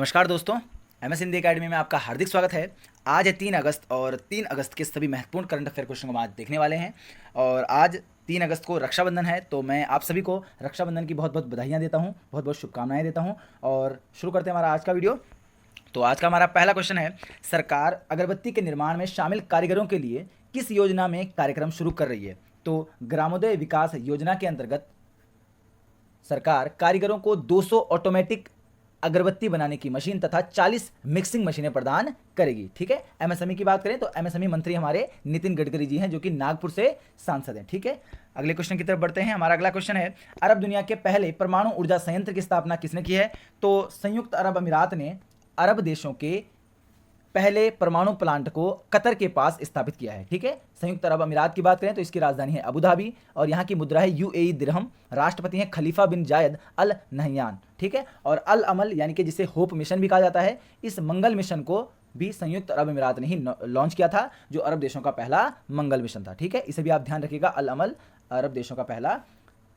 नमस्कार दोस्तों, MS Hindi academy में आपका हार्दिक स्वागत है। आज है 3 अगस्त और 3 अगस्त के सभी महत्वपूर्ण करंट अफेयर क्वेश्चन को हम आज देखने वाले हैं। और आज 3 अगस्त को रक्षाबंधन है, तो मैं आप सभी को रक्षाबंधन की बहुत बहुत बधाइयाँ देता हूँ, बहुत बहुत शुभकामनाएं देता हूँ। और शुरू करते हैं हमारा आज का वीडियो। तो आज का हमारा पहला क्वेश्चन है, सरकार अगरबत्ती के निर्माण में शामिल कारीगरों के लिए किस योजना में कार्यक्रम शुरू कर रही है? तो ग्रामोदय विकास योजना के अंतर्गत सरकार कारीगरों को 200 ऑटोमेटिक अगरबत्ती बनाने की मशीन तथा 40 मिक्सिंग मशीनें प्रदान करेगी। ठीक है। एमएसएमई की बात करें तो एमएसएमई मंत्री हमारे नितिन गडकरी जी हैं, जो कि नागपुर से सांसद हैं। ठीक है। अगले क्वेश्चन की तरफ बढ़ते हैं। हमारा अगला क्वेश्चन है, अरब दुनिया के पहले परमाणु ऊर्जा संयंत्र की स्थापना किसने की है? तो संयुक्त अरब अमीरात ने अरब देशों के पहले परमाणु प्लांट को कतर के पास स्थापित किया है। ठीक है। संयुक्त अरब अमीरात की बात करें तो इसकी राजधानी है अबू धाबी और यहाँ की मुद्रा है यूएई दिरहम। राष्ट्रपति हैं खलीफा बिन जायद अल नहयान। ठीक है। और अल अमल यानी कि जिसे होप मिशन भी कहा जाता है, इस मंगल मिशन को भी संयुक्त अरब अमीरात ने ही लॉन्च किया था, जो अरब देशों का पहला मंगल मिशन था। ठीक है। इसे भी आप ध्यान रखिएगा, अल अमल अरब देशों का पहला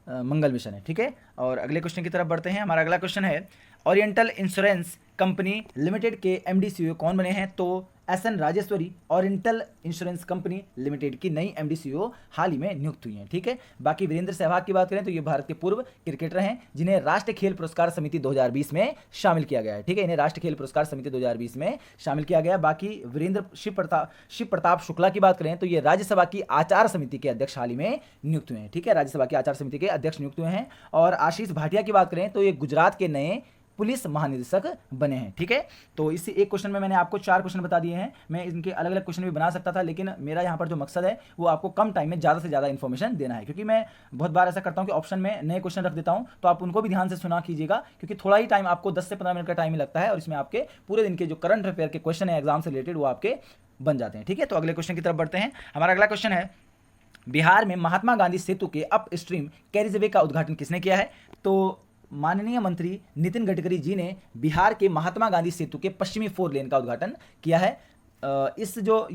मंगल मिशन है। ठीक है। और अगले क्वेश्चन की तरफ बढ़ते हैं। हमारा अगला क्वेश्चन है, ओरिएंटल इंश्योरेंस कंपनी लिमिटेड के एमडी सीईओ कौन बने हैं? तो SN Rajeshwari Oriental Insurance Company Limited की नई एमडी सीईओ हाल ही में नियुक्त हुई हैं। ठीक है। बाकी वीरेंद्र सहवाग की बात करें तो ये भारत के पूर्व क्रिकेटर हैं, जिन्हें राष्ट्रीय खेल पुरस्कार समिति 2020 में शामिल किया गया है। ठीक है। इन्हें राष्ट्रीय खेल पुरस्कार समिति 2020 में शामिल किया गया। बाकी वीरेंद्र शिव प्रताप शुक्ला की बात करें तो ये राज्यसभा की आचार समिति के अध्यक्ष हाल ही में नियुक्त हुए हैं। ठीक है। राज्यसभा की आचार समिति के अध्यक्ष नियुक्त हुए हैं। और आशीष भाटिया की बात करें तो ये गुजरात के नए पुलिस महानिदेशक बने हैं। ठीक है। तो इस एक क्वेश्चन में मैंने आपको 4 क्वेश्चन बता दिए हैं। मैं इनके अलग अलग क्वेश्चन भी बना सकता था, लेकिन मेरा यहाँ पर जो मकसद है वो आपको कम टाइम में ज़्यादा से ज़्यादा इन्फॉर्मेशन देना है, क्योंकि मैं बहुत बार ऐसा करता हूँ कि ऑप्शन में नए क्वेश्चन रख देता हूँ, तो आप उनको भी ध्यान से सुना कीजिएगा, क्योंकि थोड़ा ही टाइम आपको 10 से 15 मिनट का टाइम ही लगता है और इसमें आपके पूरे दिन के जो करंट अफेयर के क्वेश्चन है एग्जाम से रिलेटेड वो आपके बन जाते हैं। ठीक है। तो अगले क्वेश्चन की तरफ बढ़ते हैं। हमारा अगला क्वेश्चन है, बिहार में महात्मा गांधी सेतु के अप स्ट्रीम कैरिजवे का उद्घाटन किसने किया है? तो माननीय मंत्री नितिन गडकरी जी ने बिहार के महात्मा गांधी सेतु के पश्चिमी 4 लेन का उद्घाटन किया है। इस जो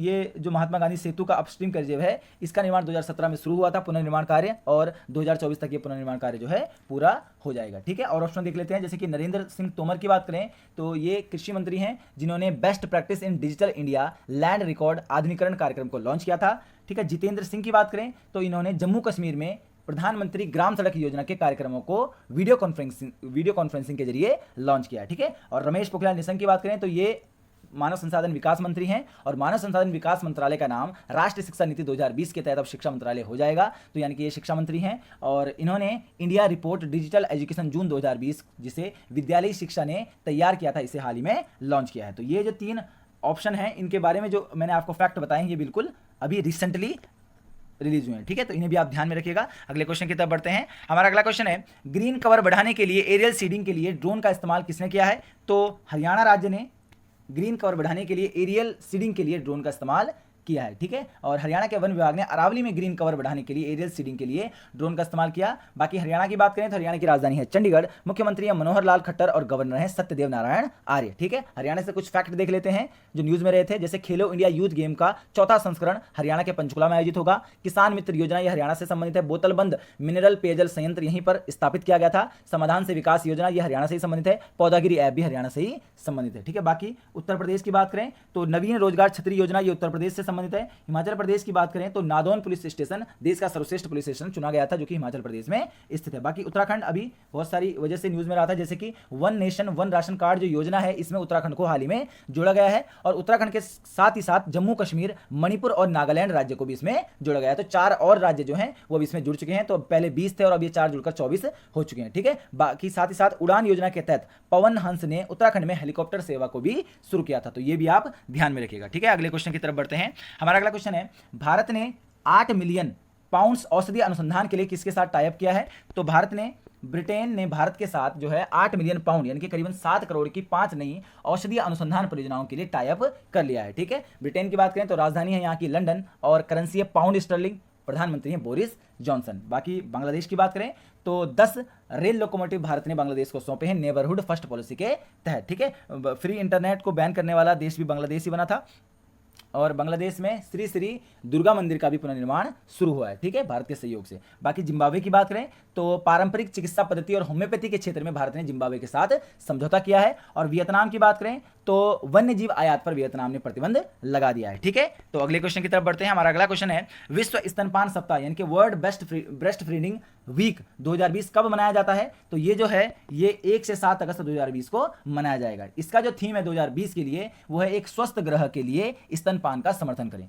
महात्मा गांधी सेतु का अपस्ट्रीम कैरिजवे है, इसका निर्माण 2017 में शुरू हुआ था पुनर्निर्माण कार्य, और 2024 तक ये पुनर्निर्माण कार्य जो है पूरा हो जाएगा। ठीक है। और ऑप्शन देख लेते हैं। जैसे कि नरेंद्र सिंह तोमर की बात करें तो ये कृषि मंत्री हैं, जिन्होंने best practice in digital India land record आधुनिकरण कार्यक्रम को लॉन्च किया था। ठीक है। जितेंद्र सिंह की बात करें तो इन्होंने जम्मू कश्मीर में प्रधानमंत्री ग्राम सड़क योजना के कार्यक्रमों को वीडियो कॉन्फ्रेंसिंग के जरिए लॉन्च किया है। ठीक है। और रमेश पोखरियाल निशंक की बात करें तो ये मानव संसाधन विकास मंत्री हैं, और मानव संसाधन विकास मंत्रालय का नाम राष्ट्रीय शिक्षा नीति 2020 के तहत अब शिक्षा मंत्रालय हो जाएगा, तो यानी कि ये शिक्षा मंत्री हैं। और इन्होंने इंडिया रिपोर्ट डिजिटल एजुकेशन जून 2020, जिसे विद्यालयी शिक्षा ने तैयार किया था, इसे हाल ही में लॉन्च किया है। तो ये जो 3 ऑप्शन हैं, इनके बारे में जो मैंने आपको फैक्ट बताए हैं, ये बिल्कुल अभी रिसेंटली रिलीज हुए हैं। ठीक है। तो इन्हें भी आप ध्यान में रखिएगा। अगले क्वेश्चन की तरफ बढ़ते हैं। हमारा अगला क्वेश्चन है, ग्रीन कवर बढ़ाने के लिए एरियल सीडिंग के लिए ड्रोन का इस्तेमाल किसने किया है? तो हरियाणा राज्य ने ग्रीन कवर बढ़ाने के लिए एरियल सीडिंग के लिए ड्रोन का इस्तेमाल किया है। ठीक है। और हरियाणा के वन विभाग ने अरावली में ग्रीन कवर बढ़ाने के लिए एरियल सीडिंग के लिए ड्रोन का इस्तेमाल किया। बाकी हरियाणा की बात करें तो हरियाणा की राजधानी है चंडीगढ़, मुख्यमंत्री हैं मनोहर लाल खट्टर और गवर्नर हैं सत्यदेव नारायण आर्य। ठीक है। हरियाणा से कुछ फैक्ट देख लेते हैं जो न्यूज में रहे थे। जैसे खेलो इंडिया यूथ गेम का 4था संस्करण हरियाणा के पंचकुला में आयोजित होगा। किसान मित्र योजना यह हरियाणा से संबंधित है। बोतलबंद मिनरल पेयजल संयंत्र यहीं पर स्थापित किया गया था। समाधान से विकास योजना यह हरियाणा से ही संबंधित है। पौधागिरी ऐप भी हरियाणा से ही संबंधित है। ठीक है। बाकी उत्तर प्रदेश की बात करें तो नवीन रोजगार छतरी योजना ये उत्तर प्रदेश से संबंधित है। हिमाचल प्रदेश की बात करें तो नादौन पुलिस स्टेशन देश का सर्वश्रेष्ठ पुलिस स्टेशन चुना गया था, जो कि हिमाचल प्रदेश में स्थित है। बाकी उत्तराखंड अभी बहुत सारी वजह से न्यूज में रहा था, जैसे कि one nation one ration card जो योजना है, इसमें उत्तराखंड को हाल ही में जोड़ा गया है। और उत्तराखंड के साथ ही साथ जम्मू कश्मीर, मणिपुर और नागालैंड राज्य को भी इसमें जोड़ा गया है। तो 4 और राज्य जो हैं वो भी इसमें जुड़ चुके हैं। तो पहले 20 थे और अब ये 4 जुड़कर 24 हो चुके हैं। ठीक है। बाकी साथ ही साथ उड़ान योजना के तहत पवन हंस ने उत्तराखंड में हेलीकॉप्टर सेवा को भी शुरू किया था, तो ये भी आप ध्यान में रखिएगा। ठीक है। अगले क्वेश्चन की तरफ बढ़ते हैं। हमारा अगला क्वेश्चन है, भारत ने 8 मिलियन पाउंड्स औषधि अनुसंधान के लिए किसके साथ टाई अप किया है? तो ब्रिटेन ने भारत के साथ जो है 8 मिलियन पाउंड यानी कि करीबन 7 करोड़ की 5 नई औषधीय अनुसंधान परियोजनाओं के लिए टाई अप कर लिया है। ठीक है। ब्रिटेन की बात करें तो राजधानी है यहाँ की लंदन और करेंसी है पाउंड स्टर्लिंग, प्रधानमंत्री हैं बोरिस जॉनसन। बाकी बांग्लादेश की बात करें तो 10 रेल लोकोमोटिव भारत ने बांग्लादेश को सौंपे हैं नेबरहुड फर्स्ट पॉलिसी के तहत। ठीक है। फ्री इंटरनेट को बैन करने वाला देश भी बांग्लादेश ही बना था। और बांग्लादेश में श्री श्री दुर्गा मंदिर का भी पुनर्निर्माण शुरू हुआ है, ठीक है, भारत के सहयोग से। बाकी जिम्बाब्वे की बात करें तो पारंपरिक चिकित्सा पद्धति और होम्योपैथी के क्षेत्र में भारत ने जिम्बाब्वे के साथ समझौता किया है। और वियतनाम की बात करें तो वन्य जीव आयात पर वियतनाम ने प्रतिबंध लगा दिया है, ठीक है। तो अगले क्वेश्चन की तरफ बढ़ते हैं। हमारा अगला क्वेश्चन है विश्व स्तनपान सप्ताह यानी कि वर्ल्ड ब्रेस्ट फीडिंग वीक 2020 कब मनाया जाता है? तो ये जो है ये 1 से 7 अगस्त 2020 को मनाया जाएगा। इसका जो थीम है 2020 के लिए वो है एक स्वस्थ ग्रह के लिए स्तनपान का समर्थन करें।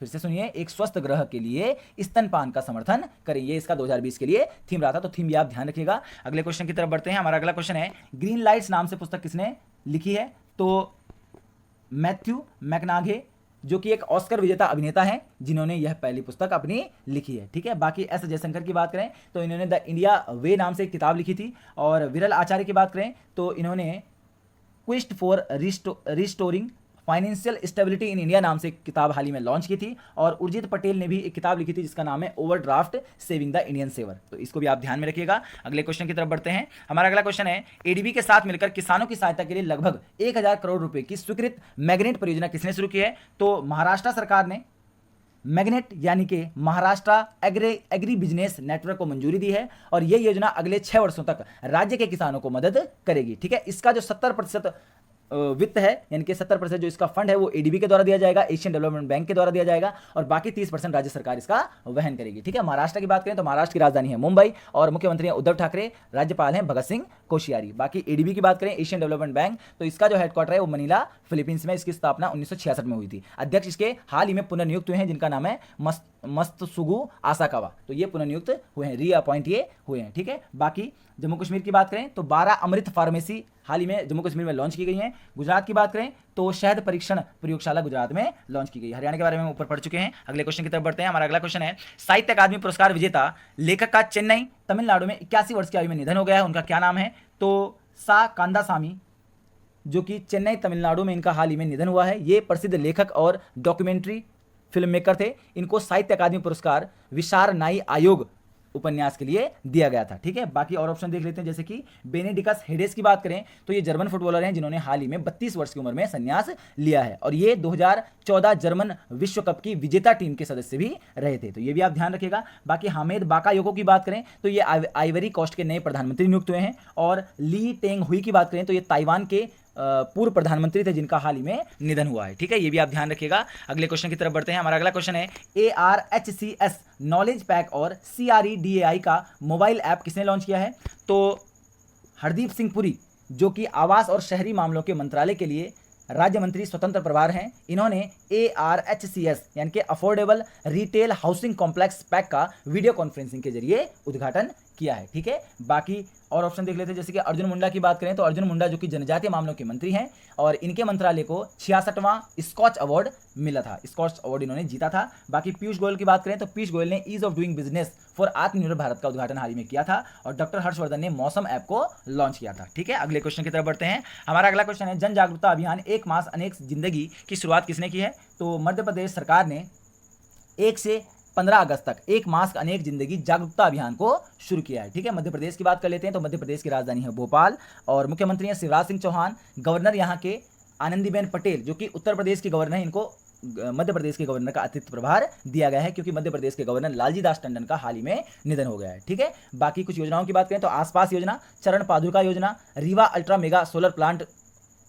फिर से सुनिए, एक स्वस्थ ग्रह के लिए स्तनपान का समर्थन करें, ये इसका 2020 के लिए थीम रहा था। तो थीम भी आप ध्यान रखिएगा। अगले क्वेश्चन की तरफ बढ़ते हैं। हमारा अगला क्वेश्चन है ग्रीन लाइट्स नाम से पुस्तक किसने लिखी है? तो मैथ्यू मैकनाघे जो कि एक ऑस्कर विजेता अभिनेता हैं जिन्होंने यह पहली पुस्तक अपनी लिखी है, ठीक है। बाकी एस जयशंकर की बात करें तो इन्होंने द इंडिया वे नाम से एक किताब लिखी थी। और विरल आचार्य की बात करें तो इन्होंने quest for restoring financial stability in India नाम से एक किताब हाल ही में लॉन्च की थी। और उर्जित पटेल ने भी एक किताब लिखी थी जिसका नाम है overdraft saving the Indian saver. तो इसको भी आप ध्यान में रखिएगा। अगले क्वेश्चन की तरफ बढ़ते हैं। हमारा अगला क्वेश्चन है एडीबी के साथ मिलकर किसानों की सहायता के लिए लगभग 1000 करोड़ रुपए की स्वीकृत मैग्नेट परियोजना किसने शुरू की है? तो महाराष्ट्र सरकार ने मैग्नेट यानी कि महाराष्ट्र एग्री बिजनेस नेटवर्क को मंजूरी दी है। और यह योजना अगले 6 वर्षों तक राज्य के किसानों को मदद करेगी, ठीक है। इसका जो 70% वित्त है यानी कि 70% जो इसका फंड है वो एडीबी के द्वारा दिया जाएगा, एशियन डेवलपमेंट बैंक के द्वारा दिया जाएगा। और बाकी 30% राज्य सरकार इसका वहन करेगी, ठीक है। महाराष्ट्र की बात करें तो महाराष्ट्र की राजधानी है मुंबई और मुख्यमंत्री हैं उद्धव ठाकरे, राज्यपाल हैं भगत सिंह कोश्यारी। बाकी एडीबी की बात करें एशियन डेवलपमेंट बैंक तो इसका जो हेडक्वार्टर है वो मनीला फिलीपींस में, इसकी स्थापना 1966 में हुई थी। अध्यक्ष इसके हाल ही में पुनर्नियुक्त हुए हैं जिनका नाम है मस्तसुगु आसाकावा। तो ये पुनर्नियुक्त हुए हैं, रीअपॉइंट ये हुए हैं, ठीक है। बाकी जम्मू कश्मीर की बात करें तो 12 अमृत फार्मेसी हाल ही में जम्मू कश्मीर में लॉन्च की गई हैं। गुजरात की बात करें तो शहद परीक्षण प्रयोगशाला गुजरात में लॉन्च की गई। हरियाणा के बारे में हम ऊपर पढ़ चुके हैं। अगले क्वेश्चन की तरफ बढ़ते हैं। हमारा अगला क्वेश्चन है साहित्य अकादमी पुरस्कार विजेता लेखक का चेन्नई तमिलनाडु में 81 वर्ष की आयु में निधन हो गया है, उनका क्या नाम है? तो सा कांदासामी जो कि चेन्नई तमिलनाडु में इनका हाल ही में निधन हुआ है। ये प्रसिद्ध लेखक और डॉक्यूमेंट्री फिल्म मेकर थे। इनको साहित्य अकादमी पुरस्कार विशार नाई आयोग उपन्यास के लिए दिया गया था, ठीक है। बाकी और ऑप्शन देख लेते हैं, जैसे कि बेनेडिकस हेडेस की बात करें तो ये जर्मन फुटबॉलर हैं जिन्होंने हाल ही में 32 वर्ष की उम्र में संन्यास लिया है। और ये 2014 जर्मन विश्व कप की विजेता टीम के सदस्य भी रहे थे, तो ये भी आप ध्यान रखिएगा। बाकी हामिद बाकायोको की बात करें तो ये आइवरी कोस्ट के नए प्रधानमंत्री नियुक्त हुए हैं। और ली टेंग हुई की बात करें तो ये ताइवान के पूर्व प्रधानमंत्री थे जिनका हाल ही में निधन हुआ है, ठीक है। ये भी आप ध्यान रखिएगा। अगले क्वेश्चन की तरफ बढ़ते हैं। हमारा अगला क्वेश्चन है ARHCS नॉलेज पैक और CREDAI का मोबाइल ऐप किसने लॉन्च किया है? तो हरदीप सिंह पुरी जो कि आवास और शहरी मामलों के मंत्रालय के लिए राज्य मंत्री स्वतंत्र प्रभार हैं, इन्होंने ARHCS यानी कि affordable retail housing complex pack का वीडियो कॉन्फ्रेंसिंग के जरिए उद्घाटन किया है, ठीक है। बाकी और ऑप्शन देख लेते हैं, जैसे कि अर्जुन मुंडा की बात करें तो अर्जुन मुंडा जो कि जनजातीय मामलों के मंत्री हैं और इनके मंत्रालय को 66वां स्कॉच अवार्ड मिला था, स्कॉच अवार्ड इन्होंने जीता था। बाकी पीयूष गोयल की बात करें तो पीयूष गोयल ने ease of doing business for Aatmanirbhar Bharat का उद्घाटन हाल ही में किया था। और डॉक्टर हर्षवर्धन ने मौसम ऐप को लॉन्च किया था, ठीक है। अगले क्वेश्चन की तरफ बढ़ते हैं। हमारा अगला क्वेश्चन है जन जागरूकता अभियान एक मास अनेक जिंदगी की शुरुआत किसने की है? तो मध्य प्रदेश सरकार ने 1 से 15 अगस्त तक एक मास्क अनेक जिंदगी जागरूकता अभियान को शुरू किया है, ठीक है। मध्य प्रदेश की बात कर लेते हैं तो मध्य प्रदेश की राजधानी है भोपाल और मुख्यमंत्री हैं शिवराज सिंह चौहान। गवर्नर यहाँ के आनंदीबेन पटेल जो कि उत्तर प्रदेश के गवर्नर हैं, इनको मध्य प्रदेश के गवर्नर का अतिरिक्त प्रभार दिया गया है क्योंकि मध्य प्रदेश के गवर्नर लालजी दास टंडन का हाल ही में निधन हो गया है, ठीक है। बाकी कुछ योजनाओं की बात करें तो आसपास योजना, चरण पादुका योजना, Rewa ultra mega solar plant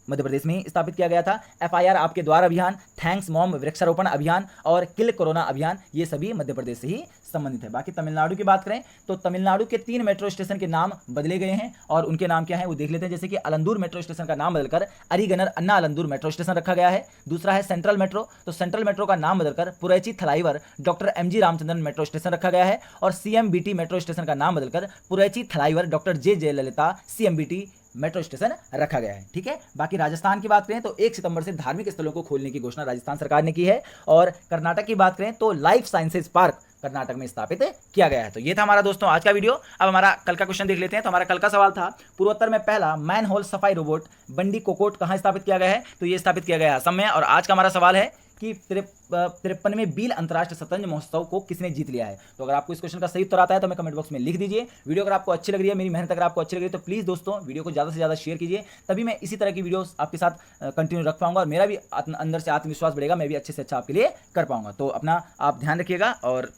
Madhya Pradesh में स्थापित किया गया था। FIR आपके द्वार अभियान, थैंक्स मॉम वृक्षारोपण अभियान और किल कोरोना अभियान, ये सभी मध्य प्रदेश से ही संबंधित है। बाकी तमिलनाडु की बात करें तो तमिलनाडु के 3 मेट्रो स्टेशन के नाम बदले गए हैं और उनके नाम क्या है वो देख लेते हैं। जैसे कि अलंदूर मेट्रो स्टेशन का नाम बदलकर अरिगनर अन्ना अलंदूर मेट्रो स्टेशन रखा गया है। दूसरा है सेंट्रल मेट्रो, तो सेंट्रल मेट्रो का नाम बदलकर Puratchi Thalaivar doctor MG Ramachandran metro station रखा गया है। और CMBT मेट्रो स्टेशन का नाम बदलकर Puratchi Thalaivar doctor J Jayalalithaa CMBT metro station रखा गया है, ठीक है। बाकी राजस्थान की बात करें तो 1 सितंबर से धार्मिक स्थलों को खोलने की घोषणा राजस्थान सरकार ने की है। और कर्नाटक की बात करें तो लाइफ साइंसेज पार्क कर्नाटक में स्थापित किया गया है। तो ये था हमारा दोस्तों आज का वीडियो। अब हमारा कल का क्वेश्चन देख लेते हैं। तो हमारा कल का सवाल था पूर्वोत्तर में पहला मैन होल सफाई रोबोट बंडी कोकोट कहां स्थापित किया गया है? तो ये स्थापित किया गया है असम में। और आज का हमारा सवाल है कि 53वें बील अंतर्राष्ट्रीय शतरंज महोत्सव को किसने जीत लिया है। तो अगर आपको इस क्वेश्चन का सही उत्तर आता है तो हमें कमेंट बॉक्स में लिख दीजिए। वीडियो अगर आपको अच्छी लग रही है, मेरी मेहनत अगर आपको अच्छी लग रही है, तो प्लीज़ दोस्तों वीडियो को ज़्यादा से ज़्यादा शेयर कीजिए, तभी मैं इसी तरह की वीडियोस आपके साथ कंटिन्यू रख पाऊंगा और मेरा भी अंदर से आत्मविश्वास बढ़ेगा, मैं भी अच्छे से अच्छा आपके लिए कर पाऊंगा। तो अपना आप ध्यान रखिएगा और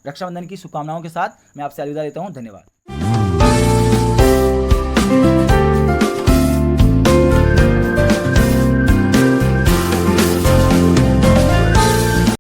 रक्षाबंधन की शुभकामनाओं के साथ मैं आपसे अलविदा लेता हूँ। धन्यवाद।